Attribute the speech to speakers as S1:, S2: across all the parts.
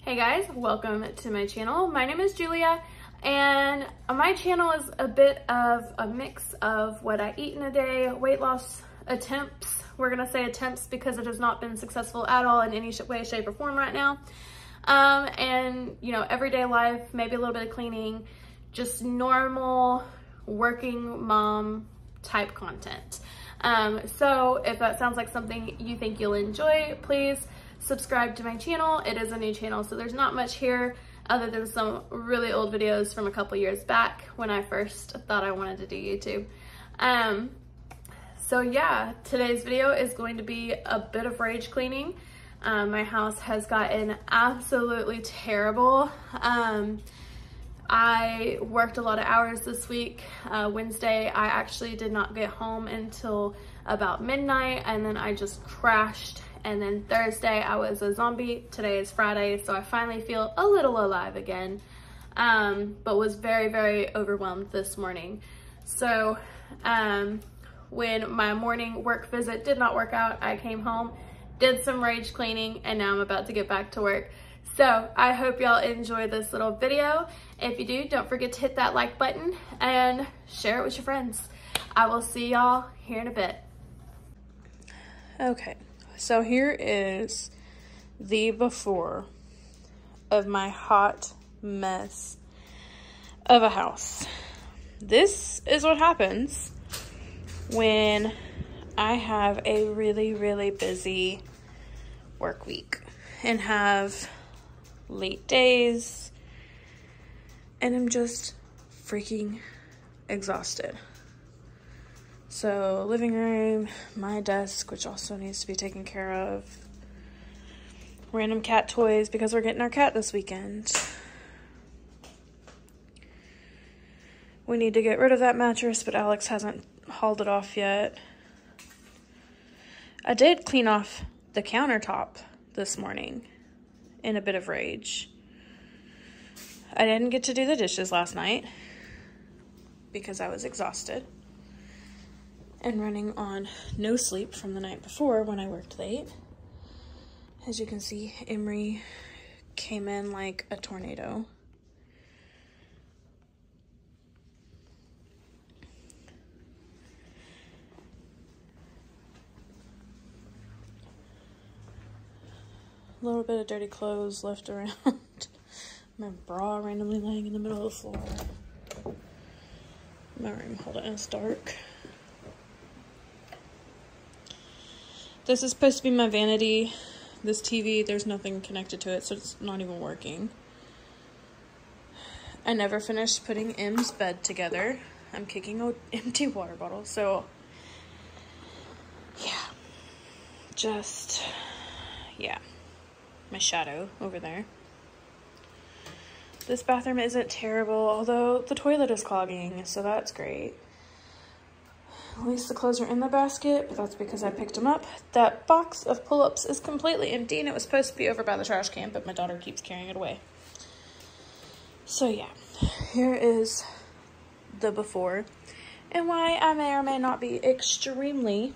S1: Hey guys, welcome to my channel. My name is Julia and my channel is a bit of a mix of what I eat in a day, weight loss attempts. We're gonna say attempts because it has not been successful at all in any way, shape, or form right now. And you know, everyday life, maybe a little bit of cleaning, just normal working mom type content. So if that sounds like something you think you'll enjoy, please subscribe to my channel. It is a new channel, so there's not much here other than some really old videos from a couple years back when I first thought I wanted to do YouTube. So yeah, today's video is going to be a bit of rage cleaning. My house has gotten absolutely terrible. I worked a lot of hours this week. Wednesday, I actually did not get home until about midnight, and then I just crashed. And then Thursday, I was a zombie. Today is Friday, so I finally feel a little alive again, but was very, very overwhelmed this morning. So when my morning work visit did not work out, I came home, did some rage cleaning, and now I'm about to get back to work. So I hope y'all enjoy this little video. If you do, don't forget to hit that like button and share it with your friends. I will see y'all here in a bit. Okay. So here is the before of my hot mess of a house. This is what happens when I have a really, really busy work week and have late days and I'm just freaking exhausted. So living room, my desk, which also needs to be taken care of, random cat toys because we're getting our cat this weekend. We need to get rid of that mattress, but Alex hasn't hauled it off yet. I did clean off the countertop this morning in a bit of rage. I didn't get to do the dishes last night because I was exhausted and running on no sleep from the night before when I worked late. As you can see, Emery came in like a tornado. A little bit of dirty clothes left around. My bra randomly laying in the middle of the floor. My room, hold on, it's dark. This is supposed to be my vanity. This TV, there's nothing connected to it, so it's not even working. I never finished putting M's bed together. I'm kicking an empty water bottle, so yeah. Just, yeah. My shadow over there. This bathroom isn't terrible, although the toilet is clogging, so that's great. At least the clothes are in the basket, but that's because I picked them up. That box of pull-ups is completely empty, and it was supposed to be over by the trash can, but my daughter keeps carrying it away. So yeah, here is the before, and why I may or may not be extremely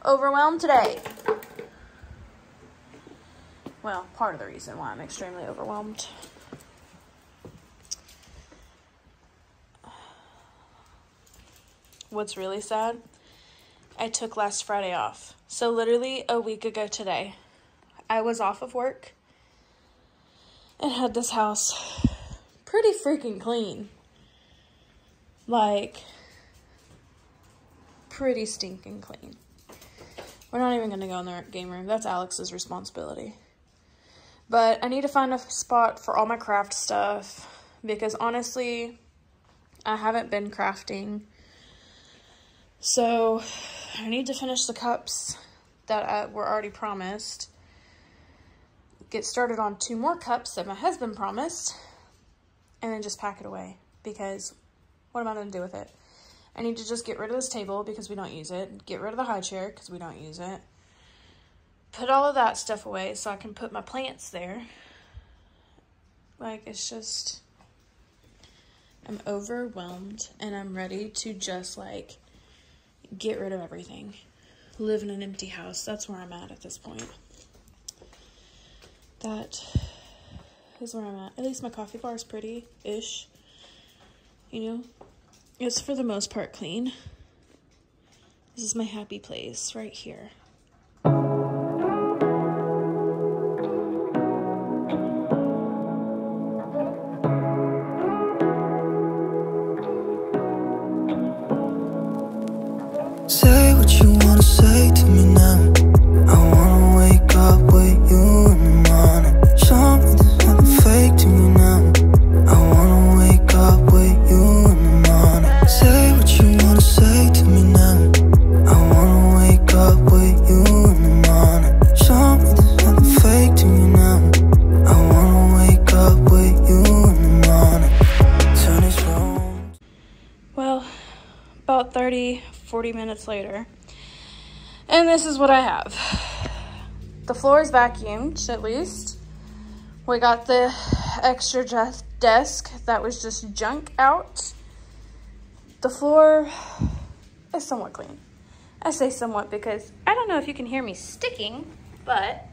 S1: overwhelmed today. Well, part of the reason why I'm extremely overwhelmed. What's really sad, I took last Friday off. So literally a week ago today, I was off of work and had this house pretty freaking clean. Like, pretty stinking clean. We're not even gonna go in the game room. That's Alex's responsibility. But I need to find a spot for all my craft stuff because honestly, I haven't been crafting. So I need to finish the cups that were already promised. Get started on 2 more cups that my husband promised. And then just pack it away because what am I going to do with it? I need to just get rid of this table because we don't use it. Get rid of the high chair because we don't use it. Put all of that stuff away so I can put my plants there. Like, it's just, I'm overwhelmed and I'm ready to just like get rid of everything. Live in an empty house. That's where I'm at this point. That is where I'm at least my coffee bar is pretty-ish, you know. It's for the most part clean. This is my happy place right here.
S2: Say what you wanna say to me now. I wanna wake up with you in the morning. Show me there's nothing fake to me now. I wanna wake up with you in the morning. Say what you wanna say to me now. I wanna wake up with you in the morning. Show me there's nothing fake to me now. I wanna wake up with you in the morning. Turn this round.
S1: Well, about 40 minutes later, and this is what I have. The floor is vacuumed, at least. We got the extra desk that was just junk out. The floor is somewhat clean. I say somewhat because I don't know if you can hear me sticking, but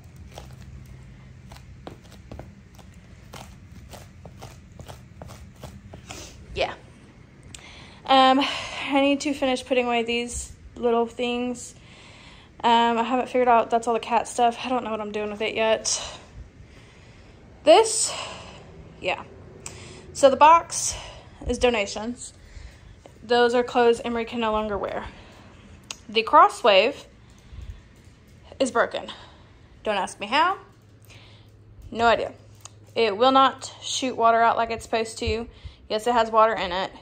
S1: yeah. I need to finish putting away these little things. I haven't figured out, that's all the cat stuff. I don't know what I'm doing with it yet. This, yeah. So the box is donations. Those are clothes Emery can no longer wear. The Crosswave is broken. Don't ask me how. No idea. It will not shoot water out like it's supposed to. Yes, it has water in it.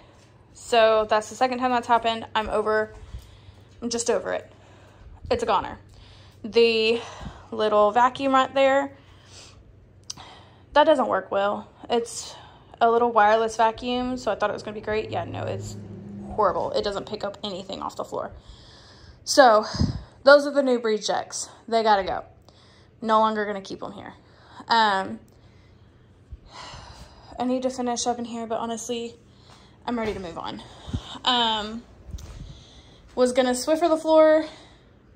S1: So that's the second time that's happened. I'm just over it. It's a goner. The little vacuum right there, that doesn't work well. It's a little wireless vacuum, so I thought it was gonna be great. Yeah, no, it's horrible. It doesn't pick up anything off the floor. So those are the new breed checks. They gotta go. No longer gonna keep them here. I need to finish up in here, but honestly, I'm ready to move on. Was gonna Swiffer the floor,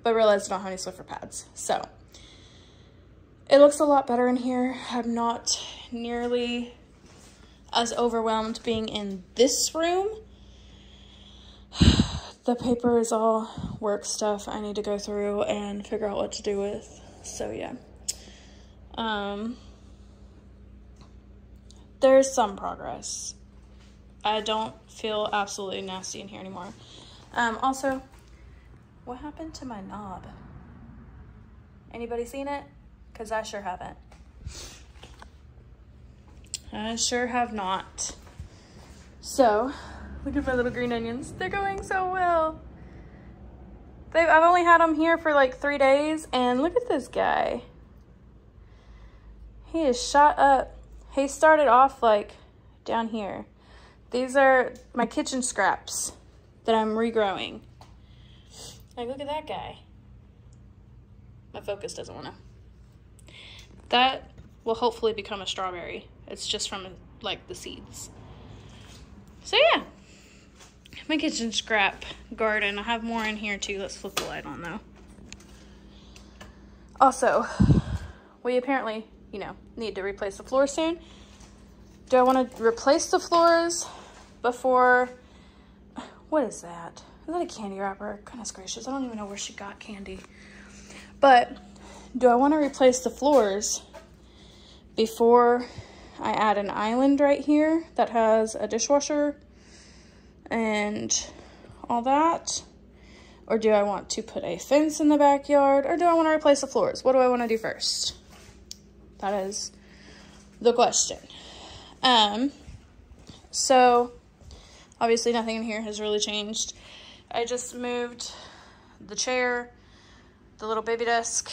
S1: but realized I don't have any Swiffer pads. So it looks a lot better in here. I'm not nearly as overwhelmed being in this room. The paper is all work stuff I need to go through and figure out what to do with. So yeah. There's some progress. I don't feel absolutely nasty in here anymore. Also, what happened to my knob? Anybody seen it? Because I sure haven't. I sure have not. So, look at my little green onions. They're going so well. I've only had them here for like 3 days, and look at this guy. He is shot up. He started off like down here. These are my kitchen scraps that I'm regrowing. Like, look at that guy. My focus doesn't want to. That will hopefully become a strawberry. It's just from like the seeds. So yeah, my kitchen scrap garden. I have more in here too. Let's flip the light on though. Also, we apparently, you know, need to replace the floor soon. Do I want to replace the floors before, what is that? Is that a candy wrapper? Goodness gracious, I don't even know where she got candy. But do I want to replace the floors before I add an island right here that has a dishwasher and all that? Or do I want to put a fence in the backyard? Or do I want to replace the floors? What do I want to do first? That is the question. So obviously nothing in here has really changed. I just moved the chair, the little baby desk,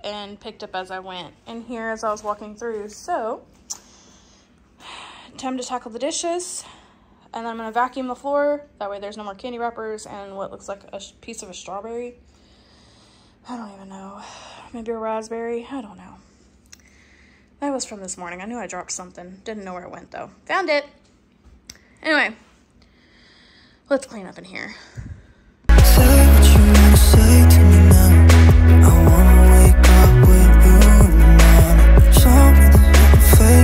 S1: and picked up as I went in here as I was walking through. So time to tackle the dishes, and then I'm gonna vacuum the floor. That way there's no more candy wrappers and what looks like a piece of a strawberry. I don't even know. Maybe a raspberry, I don't know. That was from this morning. I knew I dropped something. Didn't know where it went though. Found it. Anyway, let's clean up in here.
S2: Say what you wanna say to me now. I wanna wake up with you in the morning. Show me there's nothing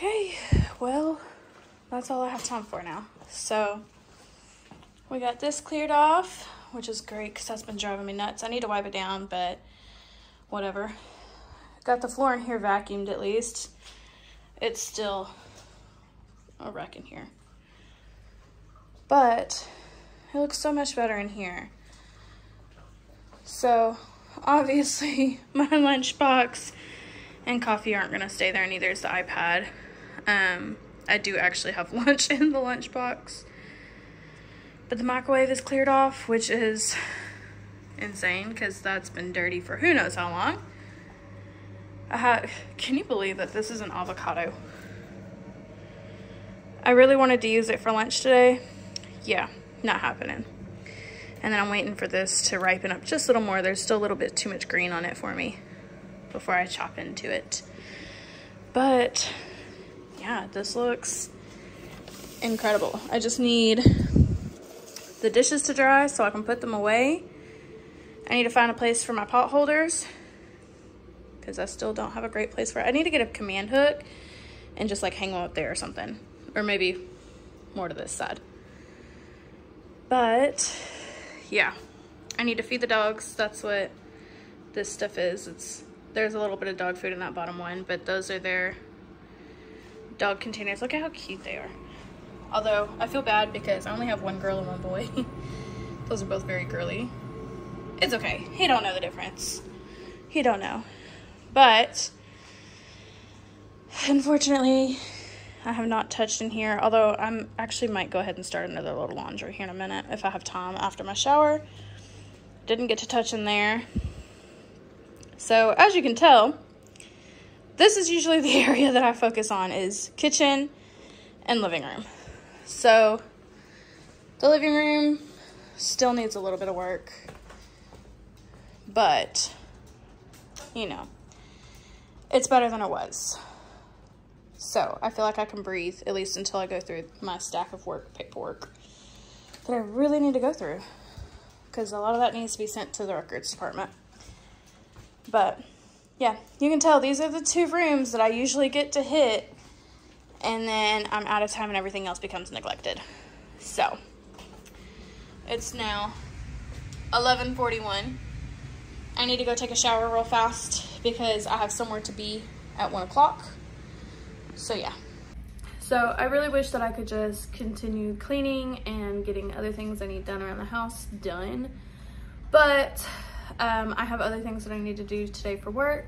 S3: Okay, well, that's all I have time for now. So we got this cleared off, which is great because that's been driving me nuts. I need to wipe it down, but whatever. Got the floor in here vacuumed at least. It's still a wreck in here. But it looks so much better in here. So obviously my lunchbox and coffee aren't gonna stay there, neither is the iPad. I do actually have lunch in the lunchbox. But the microwave is cleared off, which is insane because that's been dirty for who knows how long. Can you believe that this is an avocado? I really wanted to use it for lunch today. Yeah, not happening. And then I'm waiting for this to ripen up just a little more. There's still a little bit too much green on it for me before I chop into it. But yeah, this looks incredible. I just need the dishes to dry so I can put them away. I need to find a place for my pot holders because I still don't have a great place for it. I need to get a command hook and just like hang them up there or something, or maybe more to this side. But yeah, I need to feed the dogs. That's what this stuff is. There's a little bit of dog food in that bottom one, but those are their dog containers. Look at how cute they are. Although I feel bad because I only have one girl and one boy. Those are both very girly. It's okay. He don't know the difference. He don't know. But unfortunately, I have not touched in here. Although I'm actually might go ahead and start another little laundry here in a minute if I have time after my shower. Didn't get to touch in there. So as you can tell, this is usually the area that I focus on, is kitchen and living room. So the living room still needs a little bit of work, but you know, it's better than it was. So I feel like I can breathe, at least until I go through my stack of paperwork that I really need to go through, because a lot of that needs to be sent to the records department. But yeah, you can tell these are the two rooms that I usually get to hit, and then I'm out of time and everything else becomes neglected. So it's now 11:41. I need to go take a shower real fast because I have somewhere to be at 1 o'clock. So yeah.
S1: So I really wish that I could just continue cleaning and getting other things I need done around the house done. But I have other things that I need to do today for work.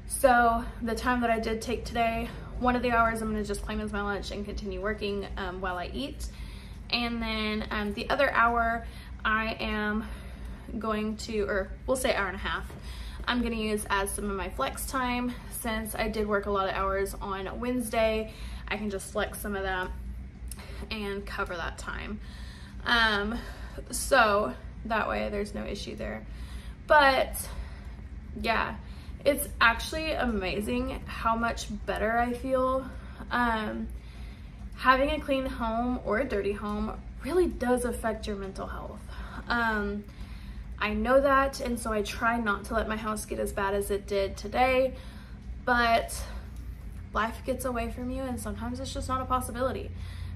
S1: So the time that I did take today, one of the hours I'm going to just claim as my lunch and continue working while I eat. And then the other hour I am going to, or we'll say hour and a half, I'm going to use as some of my flex time. Since I did work a lot of hours on Wednesday, I can just flex some of that and cover that time. So that way there's no issue there. But yeah, it's actually amazing how much better I feel. Having a clean home or a dirty home really does affect your mental health. I know that, and so I try not to let my house get as bad as it did today, but life gets away from you and sometimes it's just not a possibility.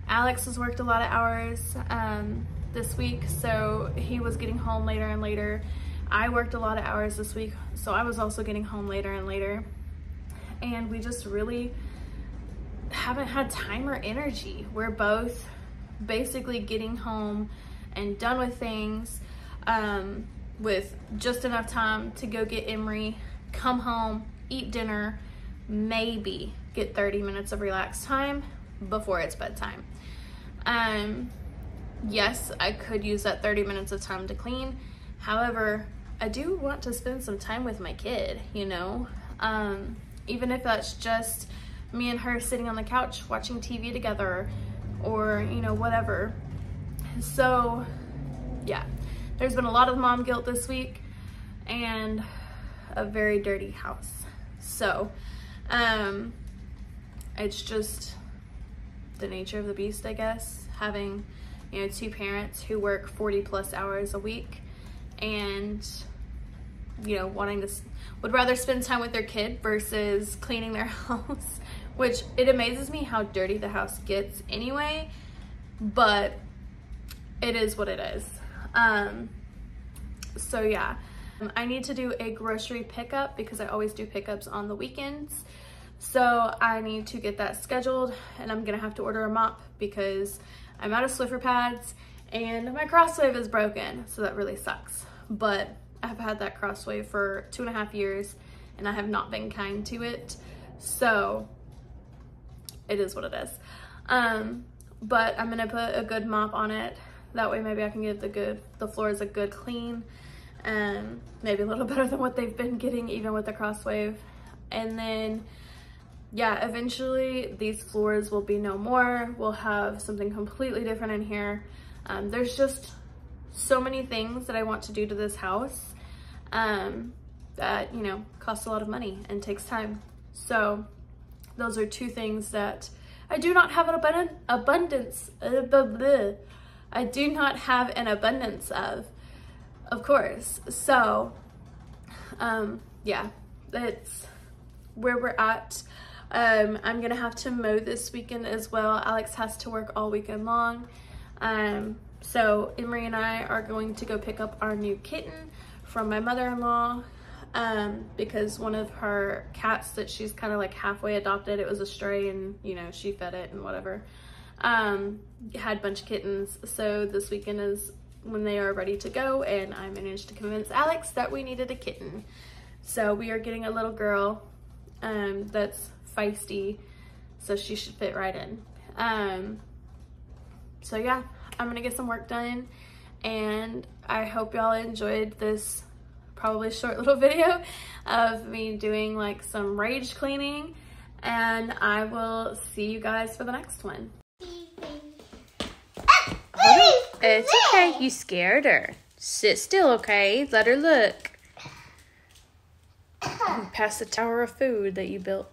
S1: Alex has worked a lot of hours this week, so he was getting home later and later. I worked a lot of hours this week, so I was also getting home later and later. And we just really haven't had time or energy. We're both basically getting home and done with things with just enough time to go get Emery, come home, eat dinner, maybe get 30 minutes of relaxed time before it's bedtime. Yes, I could use that 30 minutes of time to clean. However, I do want to spend some time with my kid, you know? Even if that's just me and her sitting on the couch watching TV together or, you know, whatever. So, yeah. There's been a lot of mom guilt this week and a very dirty house. So, it's just the nature of the beast, I guess. Having, you know, two parents who work 40+ hours a week and, you know, would rather spend time with their kid versus cleaning their house, which it amazes me how dirty the house gets anyway, but it is what it is. So yeah, I need to do a grocery pickup because I always do pickups on the weekends. So I need to get that scheduled, and I'm gonna have to order a mop because I'm out of Swiffer pads and my Crosswave is broken. So that really sucks. But I've had that Crosswave for 2.5 years and I have not been kind to it. So it is what it is. But I'm gonna put a good mop on it. That way maybe I can get the floors a good clean, and maybe a little better than what they've been getting even with the Crosswave. And then yeah, eventually these floors will be no more. We'll have something completely different in here. There's just so many things that I want to do to this house that, you know, cost a lot of money and takes time. So those are two things that I do not have an abundance. I do not have an abundance of course. So yeah, that's where we're at. I'm gonna have to mow this weekend as well. Alex has to work all weekend long. So Emery and I are going to go pick up our new kitten from my mother-in-law, because one of her cats that she's kind of like halfway adopted, it was a stray, and you know, she fed it and whatever, had a bunch of kittens. So this weekend is when they are ready to go, and I managed to convince Alex that we needed a kitten. So we are getting a little girl that's feisty, so she should fit right in. So yeah, I'm gonna get some work done, and I hope y'all enjoyed this probably short little video of me doing like some rage cleaning, and I will see you guys for the next one. It's okay, you scared her. Sit still, okay? Let her look. Past the tower of food that you built.